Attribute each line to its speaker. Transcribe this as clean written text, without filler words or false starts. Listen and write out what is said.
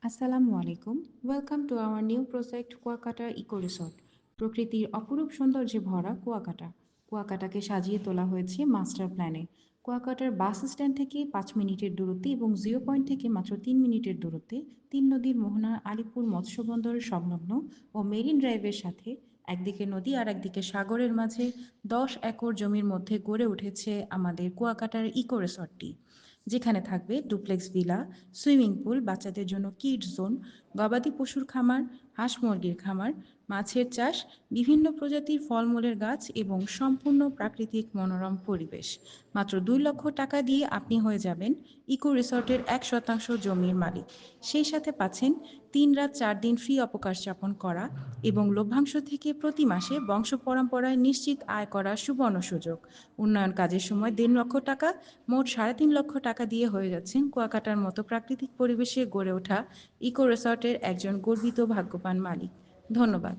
Speaker 1: আসসালামু আলাইকুম। Welcome to our new project Kuakata eco resort. প্রকৃতির অপরূপ সৌন্দর্যে ভরা কুয়াকাটা। কুয়াকাটাকে সাজিয়ে তোলা হয়েছে মাস্টার প্ল্যানে। কুয়াকাটার বাস স্ট্যান্ড থেকে 5 মিনিটের দূরত্বে এবং জিরো পয়েন্ট থেকে মাত্র 3 মিনিটের দূরত্বে তিন নদীর মোহনা আলিপুর মৎস্য বন্দরের সংলগ্ন ও মেরিন ড্রাইভের সাথে একদিকে নদী আর একদিকে সাগরের মাঝে 10 একর জমির মধ্যে গড়ে উঠেছে আমাদের কুয়াকাটার ইকো রিসর্টটি, যেখানে থাকবে ডুপ্লেক্স ভিলা, সুইমিং পুল, বাচ্চাদের জন্য কিডস জোন, গবাদি পশুর খামার, হাঁস মুরগির খামার, মাছের চাষ, বিভিন্ন প্রজাতির ফলমূলের গাছ এবং সম্পূর্ণ প্রাকৃতিক মনোরম পরিবেশ। মাত্র 2 লক্ষ টাকা দিয়ে আপনি হয়ে যাবেন ইকো রিসর্টের 1% জমির মালিক। সেই সাথে পাচ্ছেন 3 রাত 4 দিন ফ্রি অবকাশ যাপন করা এবং লভ্যাংশ থেকে প্রতি মাসে বংশ পরম্পরায় নিশ্চিত আয় করার সুবর্ণ সুযোগ। উন্নয়ন কাজের সময় 1.5 লক্ষ টাকা, মোট 3.5 লক্ষ টাকা দিয়ে হয়ে যাচ্ছেন কুয়াকাটার মতো প্রাকৃতিক পরিবেশে গড়ে ওঠা ইকো রিসর্টের একজন গর্বিত ভাগ্যবান মালিক। ধন্যবাদ।